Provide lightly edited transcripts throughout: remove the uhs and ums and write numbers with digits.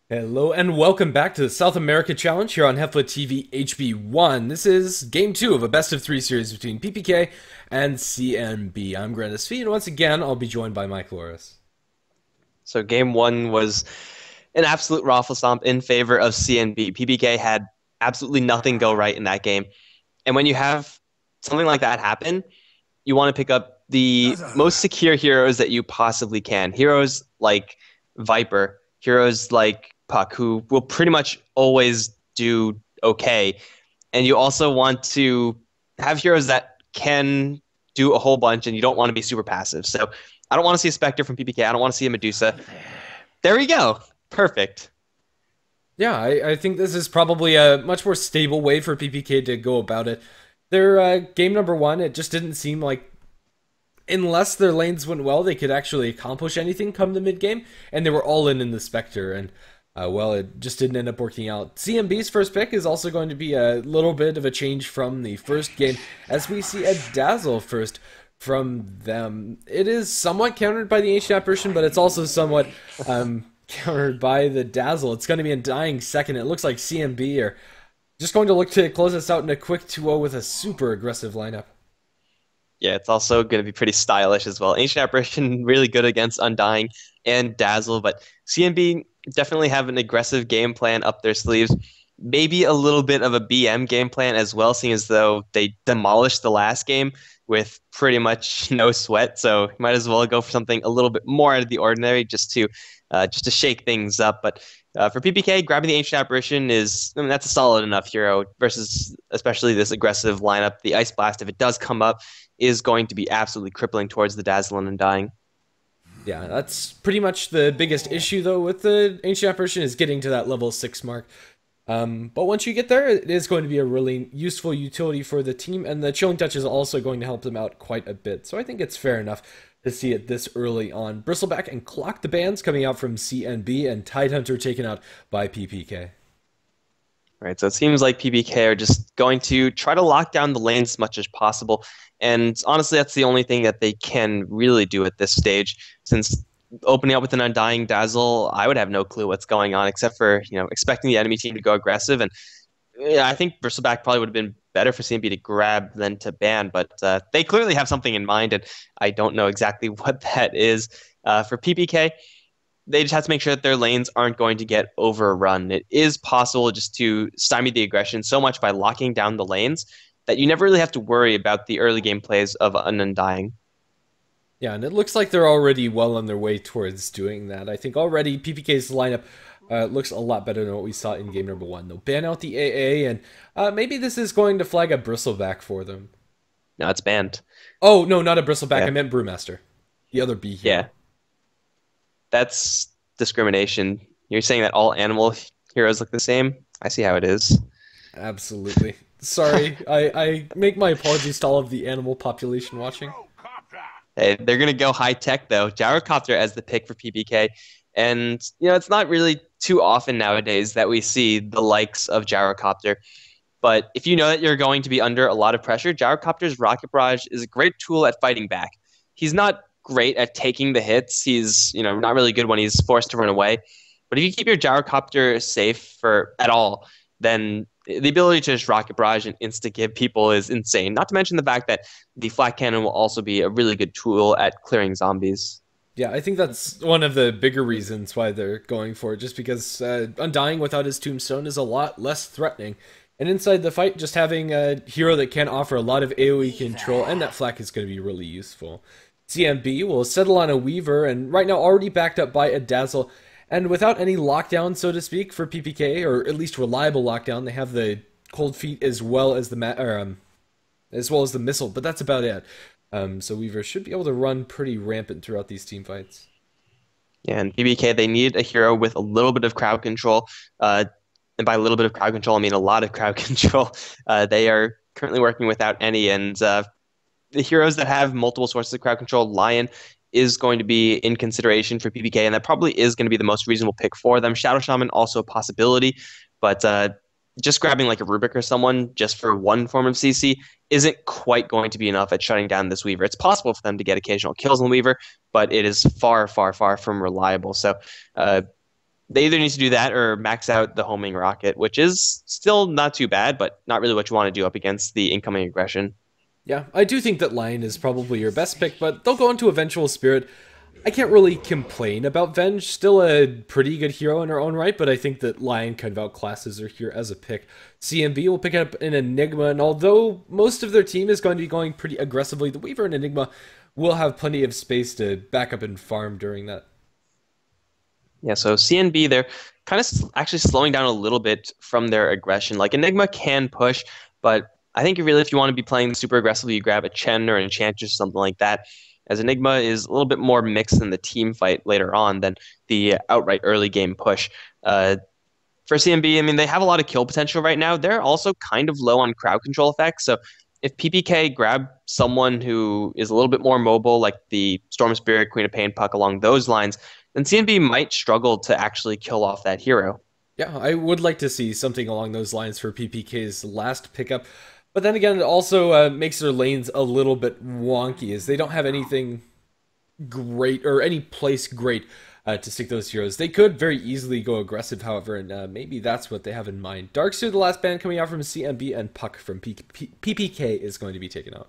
Hello and welcome back to the South America Challenge here on HeflaTV HB1. This is game 2 of a best of 3 series between PPK and CNB. I'm Grandis Fee, and once again, I'll be joined by Mike Loris. So game one was an absolute raffle stomp in favor of CNB. PPK had absolutely nothing go right in that game. And when you have something like that happen, you want to pick up the most secure heroes that you possibly can. Heroes like Viper, heroes like Puck, who will pretty much always do okay. And you also want to have heroes that can do a whole bunch, and you don't want to be super passive. So I don't want to see a Spectre from PPK. I don't want to see a Medusa. There we go. Perfect. Yeah, I think this is probably a much more stable way for PPK to go about it. Their game number 1, it just didn't seem like, unless their lanes went well, they could actually accomplish anything come the mid game, and they were all in the Spectre, and well, it just didn't end up working out. CMB's first pick is also going to be a little bit of a change from the first game, as we see a Dazzle first from them. It is somewhat countered by the Ancient Apparition, but it's also somewhat countered by the Dazzle. It's going to be a dying second. It looks like CMB are just going to look to close us out in a quick 2-0 with a super aggressive lineup. Yeah, it's also going to be pretty stylish as well. Ancient Apparition really good against Undying and Dazzle, but CNB definitely have an aggressive game plan up their sleeves. Maybe a little bit of a BM game plan as well, seeing as though they demolished the last game with pretty much no sweat. So you might as well go for something a little bit more out of the ordinary just to shake things up. But for PPK, grabbing the Ancient Apparition that's a solid enough hero versus especially this aggressive lineup. The Ice Blast, if it does come up, is going to be absolutely crippling towards the Dazzle and Undying. Yeah, that's pretty much the biggest issue, though, with the Ancient Apparition is getting to that level 6 mark. But once you get there, it is going to be a really useful utility for the team, and the Chilling Touch is also going to help them out quite a bit. So I think it's fair enough to see it this early on. Bristleback and Clock the Bands coming out from CNB, and Tidehunter taken out by PPK. Right, so it seems like PPK are just going to try to lock down the lanes as much as possible. And honestly, that's the only thing that they can really do at this stage. Since opening up with an Undying Dazzle, I would have no clue what's going on except for, expecting the enemy team to go aggressive. And yeah, I think Bristleback probably would have been better for CMB to grab than to ban, but they clearly have something in mind, and I don't know exactly what that is. For PPK, they just have to make sure that their lanes aren't going to get overrun. It is possible just to stymie the aggression so much by locking down the lanes that you never really have to worry about the early game plays of an Undying. Yeah, and it looks like they're already well on their way towards doing that. I think already PPK's lineup looks a lot better than what we saw in game number 1. They'll ban out the AA, and maybe this is going to flag a Bristleback for them. No, it's banned. Oh, no, not a Bristleback. Yeah. I meant Brewmaster. The other B hero. Yeah, that's discrimination. You're saying that all animal heroes look the same? I see how it is. Absolutely. Sorry, I make my apologies to all of the animal population watching. Hey, they're going to go high tech, though. Gyrocopter as the pick for PPK. And, it's not really too often nowadays that we see the likes of Gyrocopter. But if you know that you're going to be under a lot of pressure, Gyrocopter's Rocket Barrage is a great tool at fighting back. He's not great at taking the hits. He's, not really good when he's forced to run away. But if you keep your Gyrocopter safe at all, then the ability to just rocket barrage and insta-give people is insane. Not to mention the fact that the flat cannon will also be a really good tool at clearing zombies. Yeah, I think that's one of the bigger reasons why they're going for it, just because Undying without his tombstone is a lot less threatening. And inside the fight, just having a hero that can offer a lot of AoE control and that flak is going to be really useful. CMB will settle on a Weaver, and right now already backed up by a Dazzle. And without any lockdown, so to speak, for PPK, or at least reliable lockdown, they have the Cold Feet as well as the missile, but that's about it. So Weaver should be able to run pretty rampant throughout these team fights. Yeah, and PPK, they need a hero with a little bit of crowd control. And by a little bit of crowd control, I mean a lot of crowd control. They are currently working without any, and the heroes that have multiple sources of crowd control, Lion is going to be in consideration for PPK, and that probably is going to be the most reasonable pick for them. Shadow Shaman also a possibility, but just grabbing like a Rubik or someone just for one form of CC isn't quite going to be enough at shutting down this Weaver. It's possible for them to get occasional kills on the Weaver, but it is far, far, far from reliable. So They either need to do that or max out the homing rocket, which is still not too bad, but not really what you want to do up against the incoming aggression. Yeah, I do think that Lion is probably your best pick, but they'll go into Eventual Spirit. I can't really complain about Venge. Still a pretty good hero in her own right, but I think that Lion kind of outclasses her here as a pick. CNB will pick up an Enigma, and although most of their team is going to be going pretty aggressively, the Weaver and Enigma will have plenty of space to back up and farm during that. Yeah, so CNB, they're kind of actually slowing down a little bit from their aggression. Like Enigma can push, but I think really if you want to be playing super aggressively, you grab a Chen or an Enchantress or something like that. As Enigma is a little bit more mixed in the team fight later on than the outright early game push. For CNB, I mean, they have a lot of kill potential right now. They're also kind of low on crowd control effects. So if PPK grab someone who is a little bit more mobile, like the Storm Spirit, Queen of Pain, Puck along those lines, then CNB might struggle to actually kill off that hero. Yeah, I would like to see something along those lines for PPK's last pickup. But then again, it also makes their lanes a little bit wonky, as they don't have anything great or any place great to stick those heroes. They could very easily go aggressive, however, and maybe that's what they have in mind. Darkseer, the last ban coming out from CNB, and Puck from PPK is going to be taken out.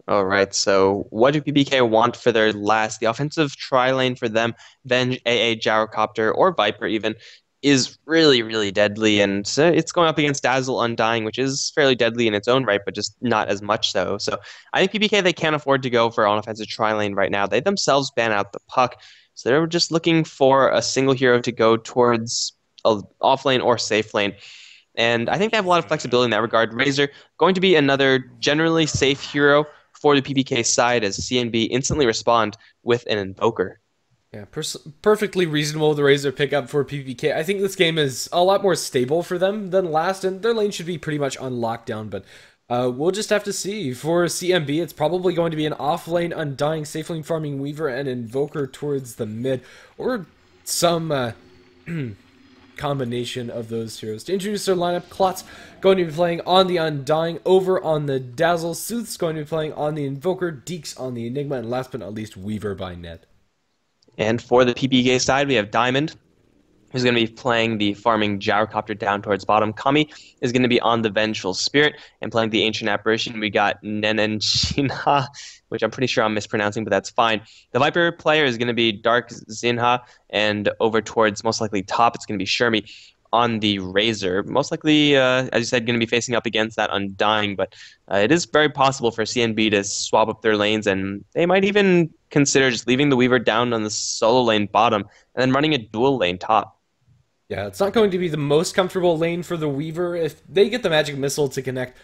All right, so what do PPK want for their last? The offensive tri-lane for them, Venge, AA, Gyrocopter, or Viper even, is really, really deadly. And it's going up against Dazzle Undying, which is fairly deadly in its own right, but just not as much so. So I think PPK, they can't afford to go for an offensive tri-lane right now. They themselves ban out the Puck. So they're just looking for a single hero to go towards a off lane or safe lane. And I think they have a lot of flexibility in that regard. Razor going to be another generally safe hero for the PPK side as CNB instantly respond with an Invoker. Yeah, perfectly reasonable the Razor pickup for PPK. I think this game is a lot more stable for them than last, and their lane should be pretty much on lockdown, but we'll just have to see. For CNB, it's probably going to be an off-lane Undying, safe lane farming Weaver, and Invoker towards the mid, or some combination of those heroes. To introduce their lineup, Klotz going to be playing on the Undying, over on the Dazzle, Sooth's going to be playing on the Invoker, Deeks on the Enigma, and last but not least, Weaver by Ned. And for the PPK side, we have Diamond, who's going to be playing the farming Gyrocopter down towards bottom. Kami is going to be on the Vengeful Spirit and playing the Ancient Apparition. We got Nenenshina, which I'm pretty sure I'm mispronouncing, but that's fine. The Viper player is going to be Dark Zinha, and over towards most likely top, it's going to be Shermie on the Razor. Most likely, as you said, going to be facing up against that Undying, but it is very possible for CNB to swap up their lanes, and they might even consider just leaving the Weaver down on the solo lane bottom and then running a dual lane top. Yeah, it's not going to be the most comfortable lane for the Weaver. If they get the magic missile to connect,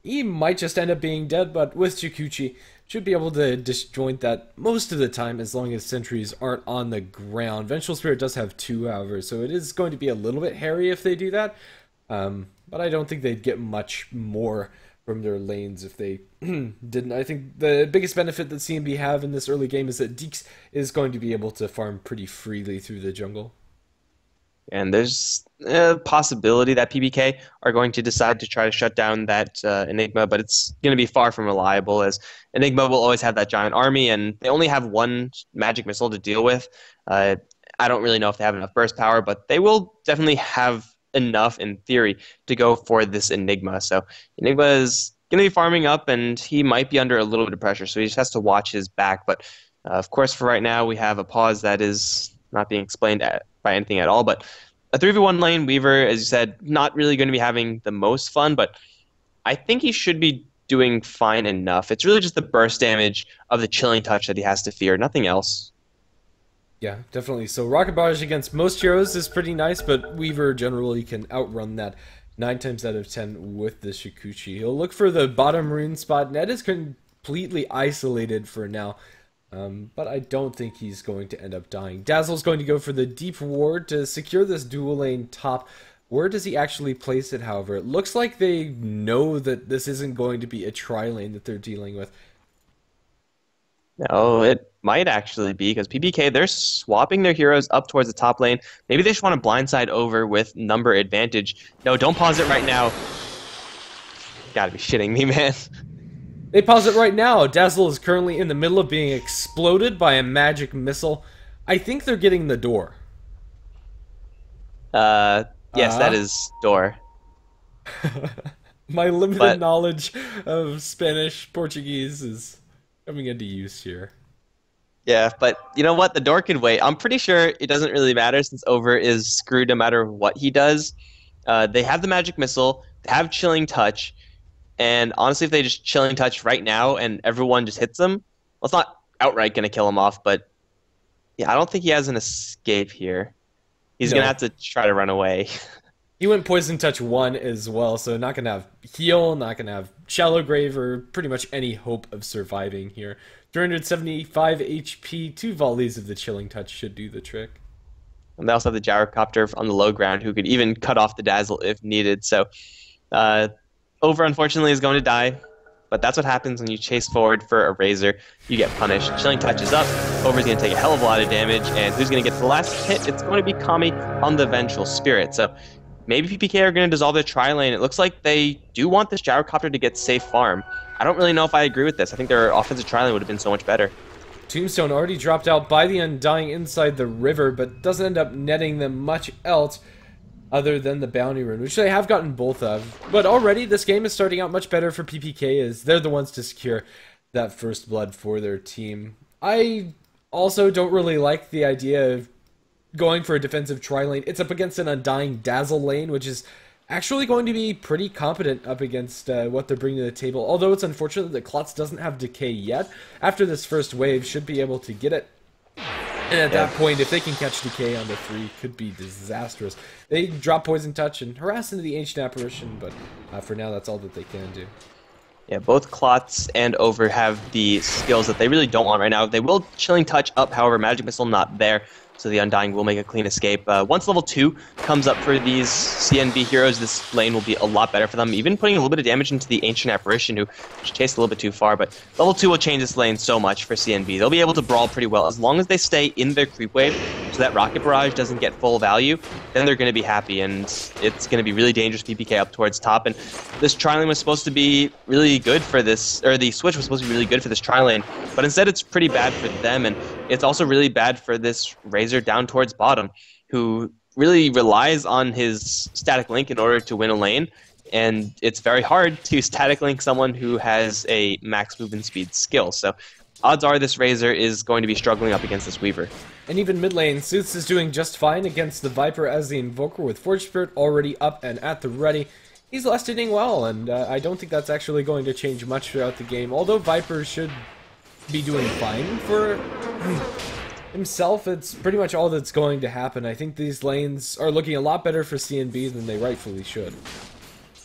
he might just end up being dead, but with Chikuchi, should be able to disjoint that most of the time as long as sentries aren't on the ground. Vengeful Spirit does have 2, however, so it is going to be a little bit hairy if they do that. But I don't think they'd get much more from their lanes if they didn't. I think the biggest benefit that CNB have in this early game is that Deeks is going to be able to farm pretty freely through the jungle. And there's a possibility that PPK are going to decide to try to shut down that Enigma, but it's going to be far from reliable as Enigma will always have that giant army, and they only have one magic missile to deal with. I don't really know if they have enough burst power, but they will definitely have enough, in theory, to go for this Enigma. So Enigma is going to be farming up, and he might be under a little bit of pressure, so he just has to watch his back. But of course, for right now, we have a pause that is not being explained by anything at all. But a 3v1 lane, Weaver, as you said, not really going to be having the most fun, but I think he should be doing fine enough. It's really just the burst damage of the Chilling Touch that he has to fear, nothing else. Yeah, definitely. So Rocket Barrage against most heroes is pretty nice, but Weaver generally can outrun that 9 times out of 10 with the Shikuchi. He'll look for the bottom rune spot. Ned is completely isolated for now. But I don't think he's going to end up dying. Dazzle's going to go for the deep ward to secure this dual lane top. Where does he actually place it, however? It looks like they know that this isn't going to be a tri-lane that they're dealing with. No, it might actually be because PPK, they're swapping their heroes up towards the top lane. Maybe they just want to blindside over with number advantage. No, don't pause it right now. Gotta be shitting me, man. They pause it right now. Dazzle is currently in the middle of being exploded by a magic missile. I think they're getting the door. Uh, yes, that Uh, is door. my limited But knowledge of Spanish, Portuguese is coming into use here. yeah, but you know what? The door can wait. I'm pretty sure it doesn't really matter since Over is screwed no matter what he does. They have the magic missile, they have chilling touch, and honestly, if they just chilling touch right now and everyone just hits them, well, it's not outright going to kill him off, but yeah, I don't think he has an escape here. He's going to No. have to try to run away. He went Poison Touch 1 as well, so not going to have heal, not going to have Shallow Grave, or pretty much any hope of surviving here. 375 HP, 2 volleys of the Chilling Touch should do the trick. And they also have the gyrocopter on the low ground who could even cut off the dazzle if needed. So uh, Over, unfortunately, is going to die. But that's what happens when you chase forward for a Razor. You get punished. Chilling Touch is up. Over's going to take a hell of a lot of damage. And who's going to get the last hit? It's going to be Kami on the Vengeful Spirit. So maybe PPK are going to dissolve their tri-lane. It looks like they do want this gyrocopter to get safe farm. I don't really know if I agree with this. I think their offensive tri-lane would have been so much better. Tombstone already dropped out by the Undying inside the river, but doesn't end up netting them much else other than the bounty rune, which they have gotten both of. But already this game is starting out much better for PPK, as they're the ones to secure that first blood for their team. I also don't really like the idea of going for a defensive tri-lane. It's up against an Undying Dazzle lane, which is actually going to be pretty competent up against what they're bringing to the table. Although it's unfortunate that Klotz doesn't have Decay yet. After this first wave, should be able to get it. And at that point, if they can catch Decay on the 3, could be disastrous. They drop Poison Touch and harass into the Ancient Apparition, but for now, that's all that they can do. Yeah, both Klotz and Over have the skills that they really don't want right now. They will Chilling Touch up, however, Magic Missile not there. So the Undying will make a clean escape. Once level 2 comes up for these CNB heroes, this lane will be a lot better for them. Even putting a little bit of damage into the Ancient Apparition, who chased a little bit too far. But level 2 will change this lane so much for CNB. They'll be able to brawl pretty well. As long as they stay in their creep wave, so that Rocket Barrage doesn't get full value, then they're going to be happy. And it's going to be really dangerous PPK up towards top. And this tri-lane was supposed to be really good for this, or the switch was supposed to be really good for this tri-lane. But instead it's pretty bad for them. And it's also really bad for this Razor down towards bottom, who really relies on his static link in order to win a lane, and it's very hard to static link someone who has a max movement speed skill. So odds are this Razor is going to be struggling up against this Weaver. And even mid lane, Sooths is doing just fine against the Viper as the Invoker, with Forge Spirit already up and at the ready. He's last hitting well, and I don't think that's actually going to change much throughout the game, although Viper should be doing fine for himself. It's pretty much all that's going to happen. I think these lanes are looking a lot better for CNB than they rightfully should.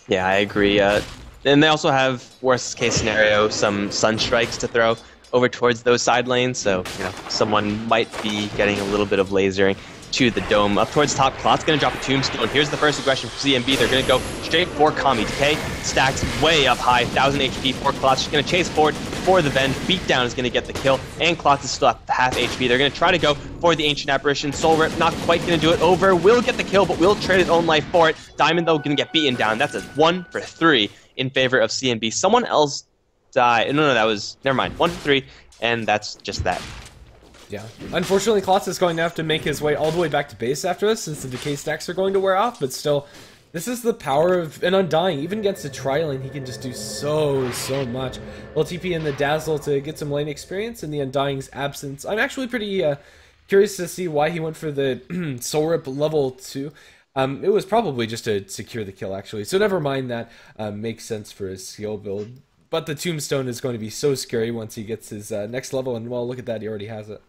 Yeah, I agree. And they also have, worst case scenario, some Sunstrikes to throw over towards those side lanes, so someone might be getting a little bit of lasering to the dome. Up towards top, Klot's going to drop a Tombstone. Here's the first aggression for CNB. They're going to go straight for Kami. Decay stacks way up high, 1000 HP for Klotz. Just going to chase forward for the Venge. Beatdown is going to get the kill, and Klotz is still at half HP. They're going to try to go for the Ancient Apparition. Soul Rip not quite going to do it. Over will get the kill, but will trade his own life for it. Diamond, though, going to get beaten down. That's a 1 for 3 in favor of CNB. Someone else died. No, that was... Never mind. 1 for 3, and that's just that. Yeah. Unfortunately, Klotz is going to have to make his way all the way back to base after this, since the Decay stacks are going to wear off, but still, this is the power of an Undying. Even against a tri-lane, he can just do so much. Well, TP in the Dazzle to get some lane experience in the Undying's absence. I'm actually pretty curious to see why he went for the Soul Rip level 2. It was probably just to secure the kill, actually, so never mind that. Makes sense for his skill build. But the Tombstone is going to be so scary once he gets his next level, and well, look at that, he already has it.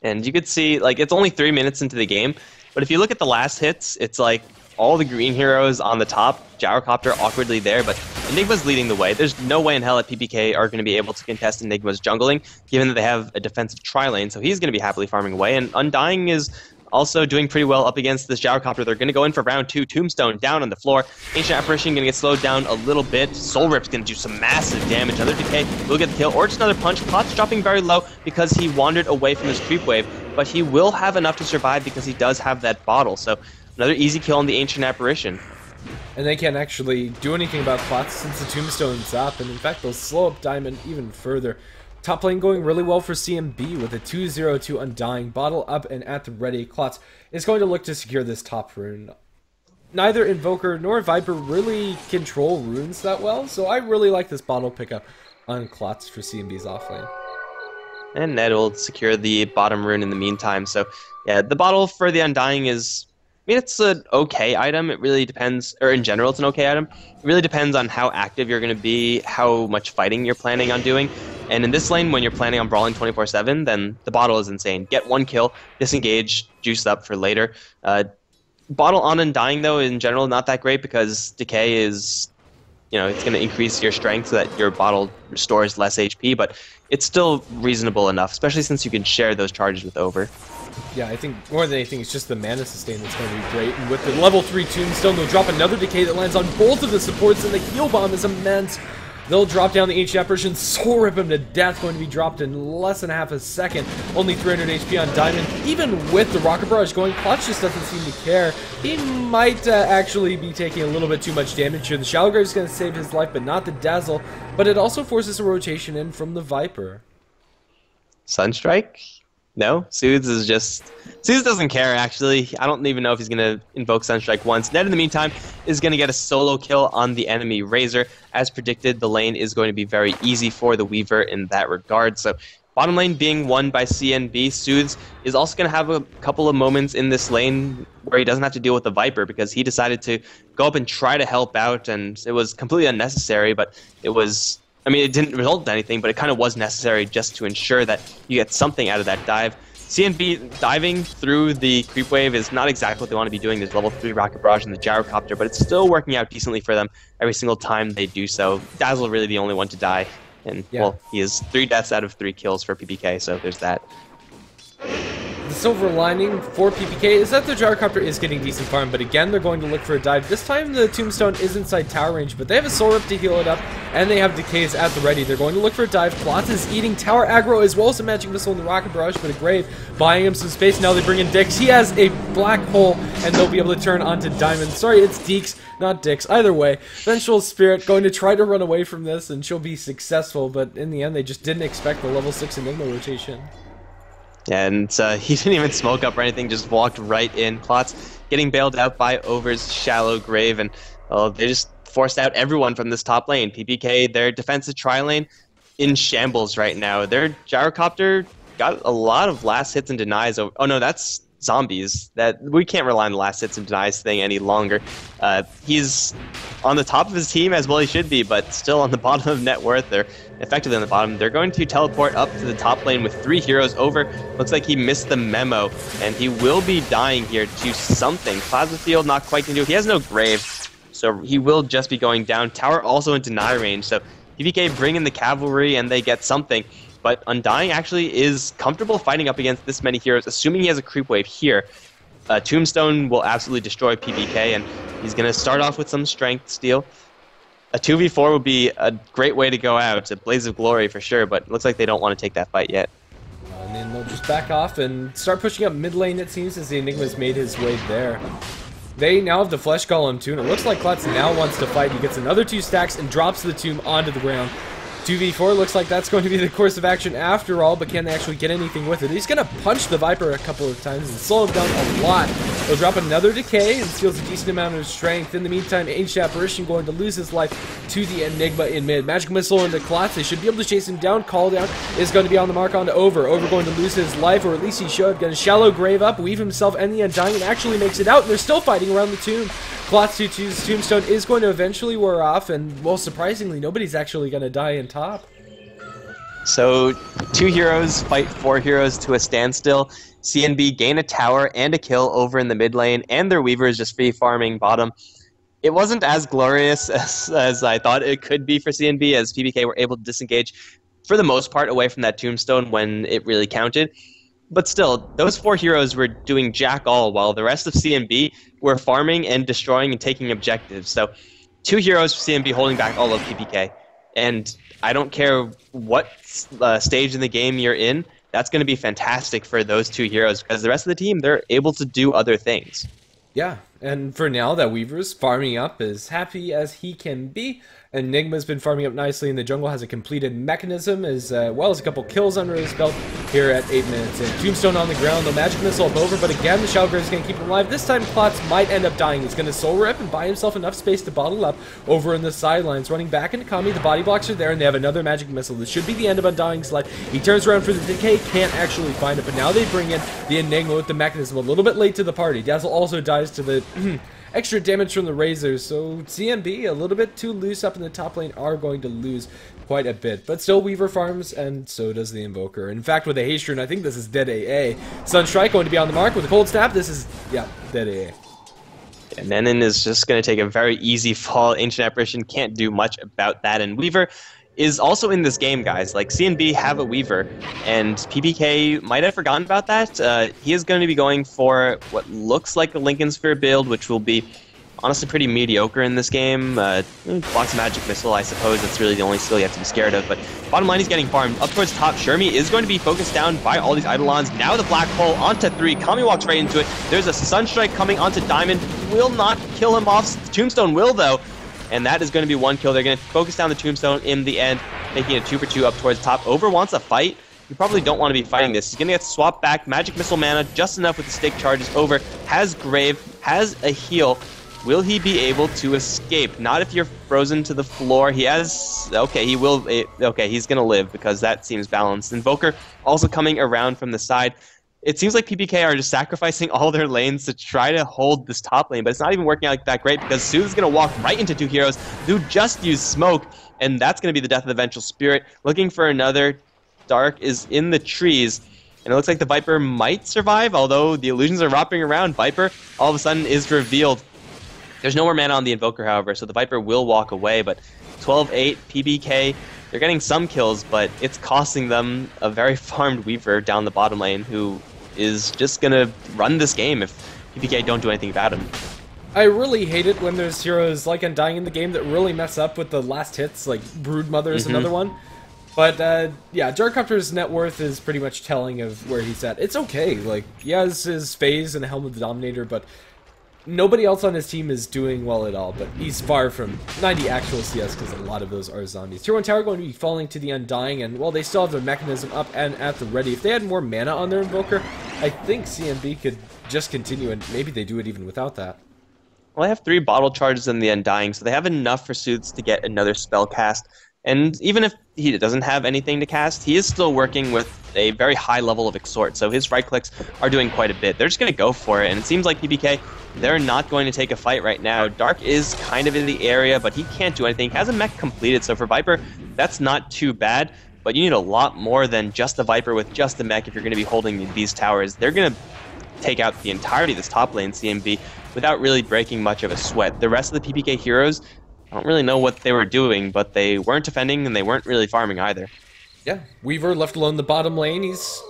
And you could see, like, it's only 3 minutes into the game, but if you look at the last hits, it's like all the green heroes on the top, Gyrocopter awkwardly there, but Enigma's leading the way. There's no way in hell that PPK are going to be able to contest Enigma's jungling, given that they have a defensive tri-lane, so he's going to be happily farming away, and Undying is also doing pretty well up against this Gyrocopter. They're going to go in for round 2. Tombstone down on the floor. Ancient Apparition going to get slowed down a little bit. Soul Rip's going to do some massive damage. Another Decay will get the kill, or just another punch. Klotz dropping very low because he wandered away from his creep wave, but he will have enough to survive because he does have that bottle. So another easy kill on the Ancient Apparition. And they can't actually do anything about Klotz since the Tombstone's up, and in fact they'll slow up Diamond even further. Top lane going really well for CNB with a 2-0 to Undying. Bottle up and at the ready. Klotz is going to look to secure this top rune. Neither Invoker nor Viper really control runes that well, so I really like this bottle pickup on Klotz for CNB's offlane. And Ned will secure the bottom rune in the meantime. So, yeah, the bottle for the Undying is, I mean, it's an okay item. It really depends, or in general, it's an okay item. It really depends on how active you're going to be, how much fighting you're planning on doing. And in this lane, when you're planning on brawling 24/7, then the bottle is insane. Get one kill, disengage, juice up for later. Bottle on Undying, though, in general, not that great because decay is, you know, it's going to increase your strength so that your bottle restores less HP, but it's still reasonable enough, especially since you can share those charges with Over. Yeah, I think more than anything, it's just the mana sustain that's going to be great. And with the level 3 Tombstone, they'll drop another decay that lands on both of the supports, and the heal bomb is immense. They'll drop down the ancient apparition, soul rip him to death, going to be dropped in less than half a second. Only 300 HP on Diamond. Even with the Rocket Barrage going, Klotz just doesn't seem to care. He might actually be taking a little bit too much damage here. The Shallow Grave is going to save his life, but not the Dazzle. But it also forces a rotation in from the Viper. Sunstrike? No, Soothes doesn't care, actually. I don't even know if he's going to invoke Sunstrike once. Ned, in the meantime, is going to get a solo kill on the enemy Razor. As predicted, the lane is going to be very easy for the Weaver in that regard. So, bottom lane being won by CNB, Soothes is also going to have a couple of moments in this lane where he doesn't have to deal with the Viper because he decided to go up and try to help out, and it was completely unnecessary, but it was... I mean, it didn't result in anything, but it kind of was necessary just to ensure that you get something out of that dive. CNB diving through the creep wave is not exactly what they want to be doing. There's level 3 Rocket Barrage and the Gyrocopter, but it's still working out decently for them every single time they do so. Dazzle really the only one to die, and, well, he is 3 deaths out of 3 kills for PPK, so there's that. The silver lining for PPK is that the Gyrocopter is getting decent farm, but again, they're going to look for a dive. This time, the Tombstone is inside tower range, but they have a Soul Rip to heal it up, and they have Decays at the ready. They're going to look for a dive. Klotz is eating tower aggro as well as a Magic Missile in the Rocket Barrage, but a Grave buying him some space. Now they bring in Dix. He has a black hole, and they'll be able to turn onto Diamond. Sorry, it's Deeks, not Dix. Either way, Vengeful Spirit going to try to run away from this, and she'll be successful, but in the end, they just didn't expect the level 6 Enigma rotation. And he didn't even smoke up or anything, just walked right in. Klotz getting bailed out by Over's Shallow Grave, and they just forced out everyone from this top lane. PPK, their defensive tri-lane, in shambles right now. Their Gyrocopter got a lot of last hits and denies. Oh no, that's zombies. That we can't rely on the last hits and denies thing any longer. He's on the top of his team as well he should be, but still on the bottom of net worth. They're effectively on the bottom. They're going to teleport up to the top lane with 3 heroes. Over. Looks like he missed the memo, and he will be dying here to something. Plasma Field not quite going to do it. He has no grave, so he will just be going down. Tower also in deny range, so PPK bring in the cavalry and they get something. But Undying actually is comfortable fighting up against this many heroes, assuming he has a creep wave here. Tombstone will absolutely destroy PPK, and he's going to start off with some strength steal. A 2v4 would be a great way to go out. It's a blaze of glory for sure, but it looks like they don't want to take that fight yet. And then they'll just back off and start pushing up mid lane, it seems, as the Enigma's made his way there. They now have the Flesh Golem too, and it looks like Klotz now wants to fight. He gets another 2 stacks and drops the tomb onto the ground. 2v4 looks like that's going to be the course of action after all, but can they actually get anything with it? He's going to punch the Viper a couple of times and slow him down a lot. He'll drop another decay and steals a decent amount of strength. In the meantime, Ancient Apparition going to lose his life to the Enigma in mid. Magic Missile into Klotz. They should be able to chase him down. Call down is going to be on the mark onto Over. Over going to lose his life, or at least he should. Going to Shallow Grave up, weave himself and the Undying, and actually makes it out, and they're still fighting around the tomb. Klotz 2-2's Tombstone is going to eventually wear off, and, well, surprisingly, nobody's actually going to die in top. So 2 heroes fight 4 heroes to a standstill. CNB gain a tower and a kill over in the mid lane, and their Weaver is just free farming bottom. It wasn't as glorious as I thought it could be for CNB, as PPK were able to disengage for the most part away from that Tombstone when it really counted. But still, those 4 heroes were doing jack all, while the rest of CNB were farming and destroying and taking objectives. So 2 heroes for CNB holding back all of PPK. And I don't care what stage in the game you're in, that's going to be fantastic for those 2 heroes, because the rest of the team, they're able to do other things. Yeah, and for now, that Weaver's farming up as happy as he can be. Enigma's been farming up nicely, and the jungle has a completed mechanism, as well as a couple kills under his belt here at 8 minutes in. Tombstone on the ground, the magic missile up over, but again, the Shadow Grave's going to keep him alive. This time, Klotz might end up dying. He's going to soul rip and buy himself enough space to bottle up over in the sidelines. Running back into Kami, the body blocks are there, and they have another magic missile. This should be the end of Undying's life. He turns around for the decay, can't actually find it, but now they bring in the Enigma with the mechanism a little bit late to the party. Dazzle also dies to the extra damage from the Razors, so CNB, a little bit too loose up in the top lane, are going to lose quite a bit. But still, Weaver farms, and so does the Invoker. In fact, with a haste rune, I think this is dead AA. Sunstrike going to be on the mark with a cold snap. This is, yeah, dead AA. And Nenin is just going to take a very easy fall. Ancient Apparition can't do much about that, and Weaver is also in this game, guys. Like, CNB have a Weaver, and PPK might have forgotten about that. He is going to be going for what looks like a Lincoln Sphere build, which will be honestly pretty mediocre in this game. Blocks Magic Missile, I suppose. That's really the only skill you have to be scared of. But bottom line, he's getting farmed. Up towards top, Shermie is going to be focused down by all these Eidolons. Now the Black Hole onto 3. Kami walks right into it. There's a Sunstrike coming onto Diamond. Will not kill him off. Tombstone will, though. And that is going to be one kill. They're going to focus down the Tombstone in the end, making it 2-for-2 up towards top. Over wants a fight. You probably don't want to be fighting this. He's going to get swapped back. Magic Missile mana, just enough with the stake charges. Over. Has Grave. Has a heal. Will he be able to escape? Not if you're frozen to the floor. He has... Okay, he will... Okay, he's going to live because that seems balanced. Invoker also coming around from the side. It seems like PPK are just sacrificing all their lanes to try to hold this top lane, but it's not even working out that great because Sooth's going to walk right into 2 heroes who just use smoke, and that's going to be the death of the Vengeful Spirit. Looking for another. Dark is in the trees, and it looks like the Viper might survive, although the illusions are wrapping around. Viper all of a sudden is revealed. There's no more mana on the Invoker, however, so the Viper will walk away, but 12-8, PPK, they're getting some kills, but it's costing them a very farmed Weaver down the bottom lane who is just going to run this game if PPK don't do anything about him. I really hate it when there's heroes like Undying in the game that really mess up with the last hits, like Broodmother is another one. But, yeah, Jarcopter's net worth is pretty much telling of where he's at. It's okay, like, he has his phase and Helm of the Dominator, but nobody else on his team is doing well at all, but he's far from 90 actual CS because a lot of those are zombies. Tier 1 tower going to be falling to the Undying, and well, they still have their mechanism up and at the ready. If they had more mana on their Invoker, I think CNB could just continue, and maybe they do it even without that. Well, they have 3 bottle charges in the Undying, so they have enough for Sooths to get another spell cast. And even if he doesn't have anything to cast, he is still working with a very high level of Exhort, so his right clicks are doing quite a bit. They're just going to go for it, and it seems like PPK, they're not going to take a fight right now. Dark is kind of in the area, but he can't do anything. He has a mech completed, so for Viper, that's not too bad, but you need a lot more than just a Viper with just a mech if you're going to be holding these towers. They're going to take out the entirety of this top lane, CNB, without really breaking much of a sweat. The rest of the PPK heroes, I don't really know what they were doing, but they weren't defending and they weren't really farming either. Yeah, Weaver left alone in the bottom lane. He's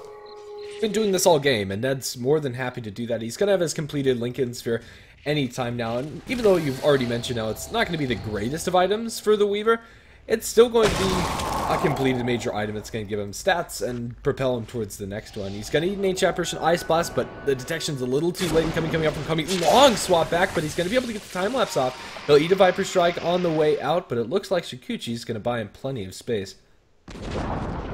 been doing this all game, and Ned's more than happy to do that. He's going to have his completed Lincoln Sphere anytime now, and even though you've already mentioned now it's not going to be the greatest of items for the Weaver, it's still going to be a completed major item that's going to give him stats and propel him towards the next one. He's going to eat an Ancient Apparition Ice Blast, but the detection's a little too late in coming up from Kami. Long swap back, but he's going to be able to get the time-lapse off. He'll eat a Viper Strike on the way out, but it looks like Shikuchi's going to buy him plenty of space.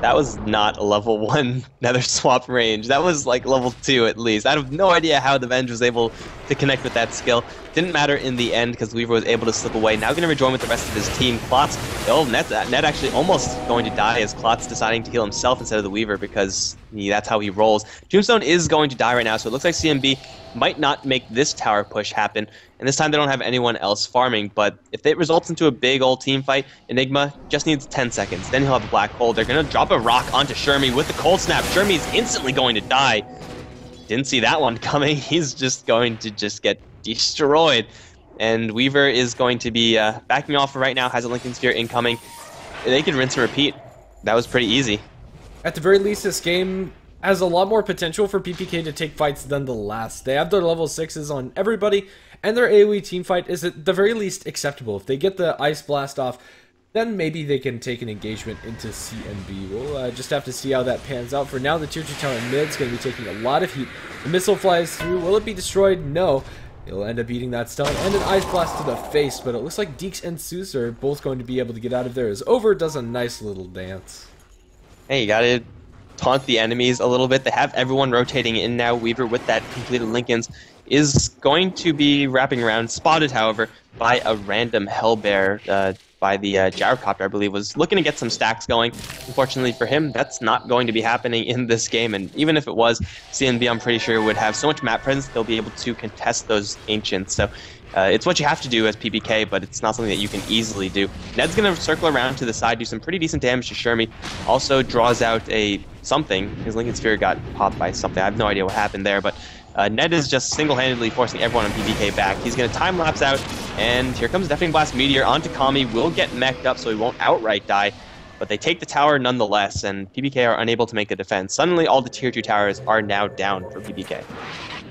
That was not a level 1 nether swap range. That was like level 2 at least. I have no idea how the Venge was able to connect with that skill. Didn't matter in the end because Weaver was able to slip away. Now going to rejoin with the rest of his team. Klotz, oh, Net actually almost going to die as Klotz deciding to heal himself instead of the Weaver because that's how he rolls. Tombstone is going to die right now, so it looks like CNB might not make this tower push happen. And this time they don't have anyone else farming, but if it results into a big old team fight, Enigma just needs 10 seconds. Then he'll have a black hole. They're going to drop a rock onto Shermie with the cold snap. Shermie's instantly going to die. Didn't see that one coming. He's just going to get destroyed. And Weaver is going to be backing off right now, has a Lincoln Sphere incoming. They can rinse and repeat. That was pretty easy. At the very least, this game has a lot more potential for PPK to take fights than the last. They have their level 6s on everybody, and their AoE team fight is at the very least acceptable. If they get the Ice Blast off, then maybe they can take an engagement into CNB. We'll just have to see how that pans out. For now, the tier 2 tower mid is going to be taking a lot of heat. The missile flies through. Will it be destroyed? No. He'll end up eating that stun and an Ice Blast to the face, but it looks like Deeks and Zeus are both going to be able to get out of there as Over does a nice little dance. Hey, you gotta taunt the enemies a little bit. They have everyone rotating in now. Weaver with that completed Lincolns is going to be wrapping around. Spotted, however, by a random Hellbear by the Gyrocopter, I believe, was looking to get some stacks going. Unfortunately for him, that's not going to be happening in this game, and even if it was, CNB, I'm pretty sure, would have so much map presence, they'll be able to contest those Ancients. So it's what you have to do as PPK, but it's not something that you can easily do. Ned's going to circle around to the side, do some pretty decent damage to Shermie. Also draws out a something. His Lincoln Sphere got popped by something. I have no idea what happened there, but Ned is just single-handedly forcing everyone on PPK back. He's going to time-lapse out, and here comes Deafening Blast Meteor onto Kami. Will get mech'd up so he won't outright die, but they take the tower nonetheless, and PPK are unable to make a defense. Suddenly, all the Tier 2 towers are now down for PPK.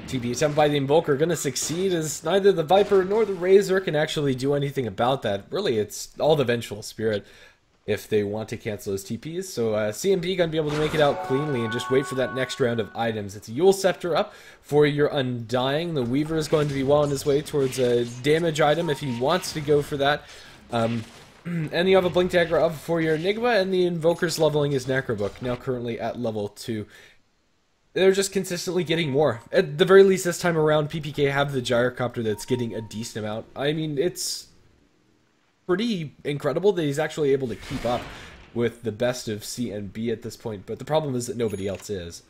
TB attempt by the Invoker going to succeed as neither the Viper nor the Razor can actually do anything about that. Really, it's all the Vengeful Spirit if they want to cancel those TPs. So CNB going to be able to make it out cleanly and just wait for that next round of items. It's a Yule Scepter up for your Undying. The Weaver is going to be well on his way towards a damage item if he wants to go for that. And you have a Blink Dagger up for your Enigma, and the Invoker's leveling his Necrobook, now currently at level 2. They're just consistently getting more. At the very least this time around, PPK have the Gyrocopter that's getting a decent amount. I mean, it's pretty incredible that he's actually able to keep up with the best of CNB at this point, but the problem is that nobody else is.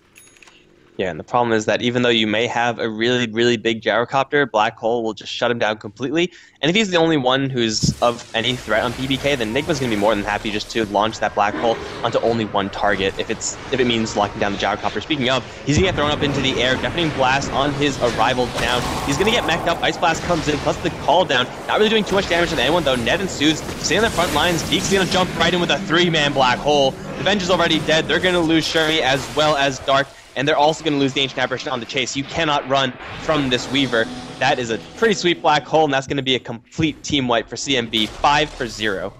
Yeah, and the problem is that even though you may have a really, really big Gyrocopter, Black Hole will just shut him down completely. And if he's the only one who's of any threat on PPK, then Enigma's going to be more than happy just to launch that Black Hole onto only one target if it means locking down the Gyrocopter. Speaking of, he's going to get thrown up into the air. Deafening Blast on his arrival down. He's going to get mech'd up. Ice Blast comes in, plus the call down. Not really doing too much damage to anyone, though. Ned and Suze stay on the front lines. Deeks going to jump right in with a 3-man Black Hole. The Venge's already dead. They're going to lose Shermie as well as Dark. And they're also going to lose the Ancient Apparition on the chase. You cannot run from this Weaver. That is a pretty sweet Black Hole, and that's going to be a complete team wipe for CNB, 5-0.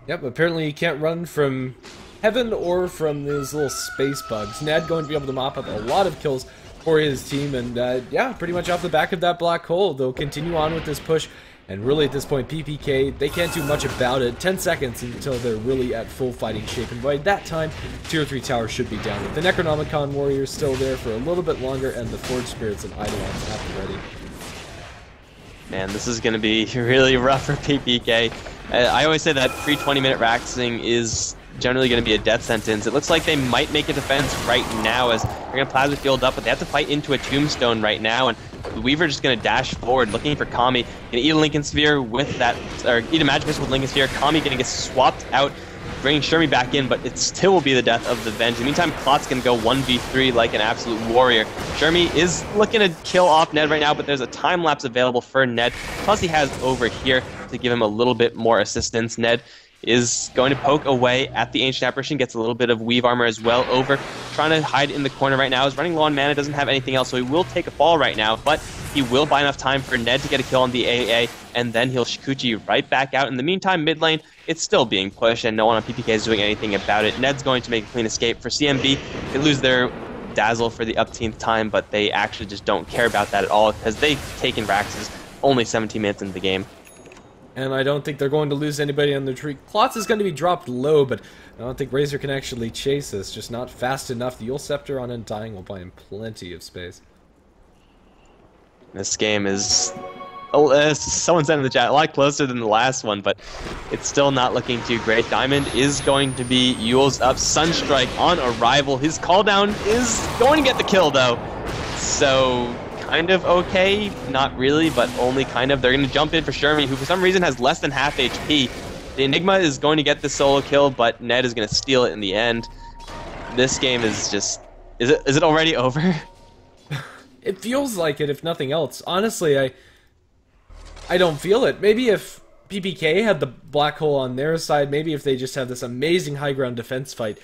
Yep, apparently you can't run from Heaven or from those little space bugs. Ned going to be able to mop up a lot of kills for his team, and yeah, pretty much off the back of that Black Hole, they'll continue on with this push. And really at this point, PPK, they can't do much about it. 10 seconds until they're really at full fighting shape. And by that time, Tier 3 tower should be down. With the Necronomicon Warriors still there for a little bit longer, and the Forge Spirits and Eidolons at the ready. Man, this is going to be really rough for PPK. I always say that free 20-minute Raxing is generally going to be a death sentence. It looks like they might make a defense right now as they're going to Plasma Field up, but they have to fight into a Tombstone right now. And the Weaver just going to dash forward, looking for Kami. Going to eat a Lincoln Sphere with that, or eat a Magic Missile with Lincoln Sphere. Kami going to get swapped out, bringing Shermie back in, but it still will be the death of the Venge. In the meantime, Klot's going to go 1v3 like an absolute warrior. Shermie is looking to kill off Ned right now, but there's a time lapse available for Ned. Plus, he has Over here to give him a little bit more assistance. Ned is going to poke away at the Ancient Apparition, gets a little bit of Weave Armor as well. Over, trying to hide in the corner right now, is running low on mana, doesn't have anything else, so he will take a fall right now, but he will buy enough time for Ned to get a kill on the AA, and then he'll Shikuchi right back out. In the meantime, mid lane, it's still being pushed, and no one on PPK is doing anything about it. Ned's going to make a clean escape. For CNB, they lose their Dazzle for the upteenth time, but they actually just don't care about that at all, because they've taken Raxes only 17 minutes into the game. And I don't think they're going to lose anybody on the tree. Klotz is going to be dropped low, but I don't think Razor can actually chase this. Just not fast enough. The Yule Scepter on Undying will buy him plenty of space. This game is, someone said in the chat, a lot closer than the last one, but it's still not looking too great. Diamond is going to be Yule's up. Sunstrike on arrival. His call down is going to get the kill, though. So kind of okay, not really, but only kind of. They're going to jump in for Shermie, who for some reason has less than half HP. The Enigma is going to get the solo kill, but Ned is going to steal it in the end. This game is just... Is it already over? It feels like it, if nothing else. Honestly, I don't feel it. Maybe if PPK had the Black Hole on their side, maybe if they just have this amazing high ground defense fight.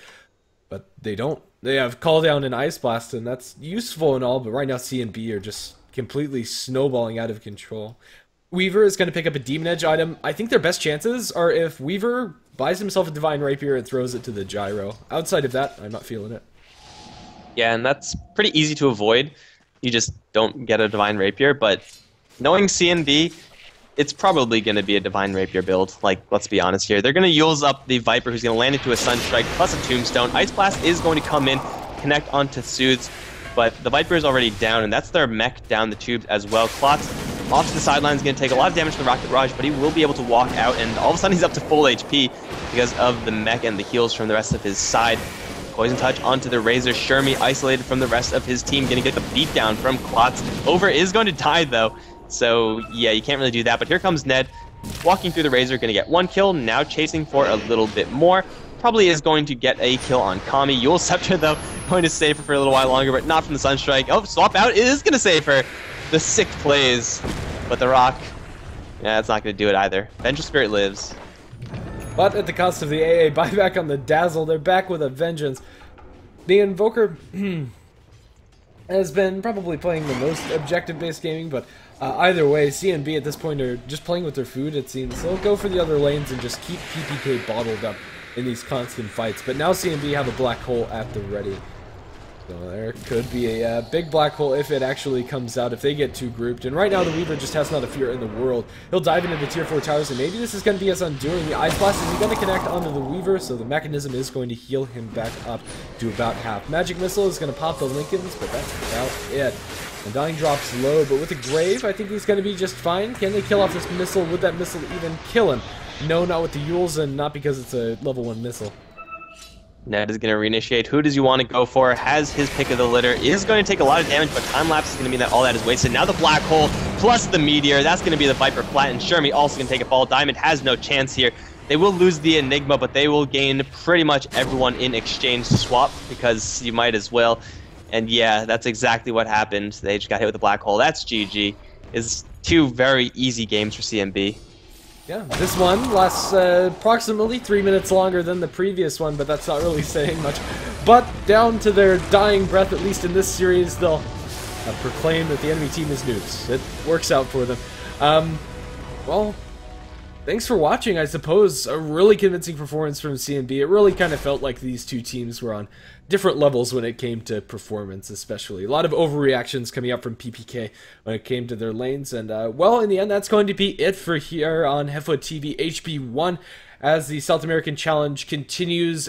But they don't. They have Call Down and Ice Blast, and that's useful and all, but right now CNB are just completely snowballing out of control. Weaver is going to pick up a Demon Edge item. I think their best chances are if Weaver buys himself a Divine Rapier and throws it to the Gyro. Outside of that, I'm not feeling it. Yeah, and that's pretty easy to avoid. You just don't get a Divine Rapier, but knowing CNB, it's probably going to be a Divine Rapier build. Like, let's be honest here. They're going to use up the Viper, who's going to land into a Sunstrike plus a Tombstone. Ice Blast is going to come in, connect onto Soothes, but the Viper is already down, and that's their mech down the tubes as well. Klotz off to the sideline is going to take a lot of damage from the Rocket Barrage, but he will be able to walk out, and all of a sudden he's up to full HP because of the mech and the heals from the rest of his side. Poison Touch onto the Razor. Shermie isolated from the rest of his team, going to get the beatdown from Klotz. Over is going to die, though. So, yeah, you can't really do that. But here comes Ned, walking through the Razor, going to get 1 kill, now chasing for a little bit more. Probably is going to get a kill on Kami. Yule Scepter, though, going to save her for a little while longer, but not from the Sunstrike. Oh, swap out is going to save her. The sick plays, but the Rock, yeah, that's not going to do it either. Vengeful Spirit lives. But at the cost of the AA buyback on the Dazzle, they're back with a vengeance. The Invoker has been probably playing the most objective-based gaming, but either way, CNB at this point are just playing with their food, it seems. They'll go for the other lanes and just keep PPK bottled up in these constant fights. But now CNB have a black hole at the ready. So there could be a big black hole if it actually comes out, if they get too grouped. And right now the Weaver just has not a fear in the world. He'll dive into the tier 4 towers, and maybe this is going to be his undoing. The Ice Blast is going to connect onto the Weaver, so the mechanism is going to heal him back up to about half. Magic Missile is going to pop the Lincolns, but that's about it. And Dying drops low, but with the Grave, I think he's going to be just fine. Can they kill off this missile? Would that missile even kill him? No, not with the Yules, and not because it's a level 1 missile. Ned is going to reinitiate. Who does he want to go for? Has his pick of the litter. Is going to take a lot of damage, but time lapse is going to mean that all that is wasted. Now the black hole plus the meteor. That's going to be the Viper flat, and Shermie also going to take a fall. Diamond has no chance here. They will lose the Enigma, but they will gain pretty much everyone in exchange swap because you might as well. And yeah, that's exactly what happened. They just got hit with the black hole. That's GG. It's 2 very easy games for CNB. Yeah, this one lasts approximately 3 minutes longer than the previous one, but that's not really saying much. But down to their dying breath, at least in this series, they'll proclaim that the enemy team is noobs. It works out for them. Well, thanks for watching, I suppose. A really convincing performance from CNB. It really kind of felt like these two teams were on different levels when it came to performance, especially. A lot of overreactions coming up from PPK when it came to their lanes. And, well, in the end, that's going to be it for here on HeflaTV HB1 as the South American Challenge continues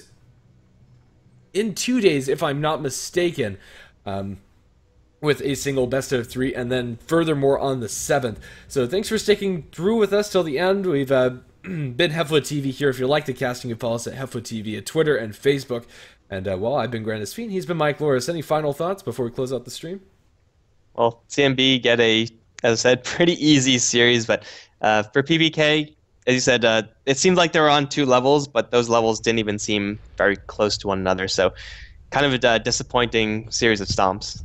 in 2 days, if I'm not mistaken. With a single best of 3, and then furthermore on the 7th. So thanks for sticking through with us till the end. We've been HeflaTV here. If you like the casting, you follow us at HeflaTV at Twitter and Facebook. And, well, I've been Grandis Fiend. He's been Mike Loris. Any final thoughts before we close out the stream? Well, CNB get a, as I said, pretty easy series, but for PPK, as you said, it seemed like they were on 2 levels, but those levels didn't even seem very close to one another. So kind of a disappointing series of stomps.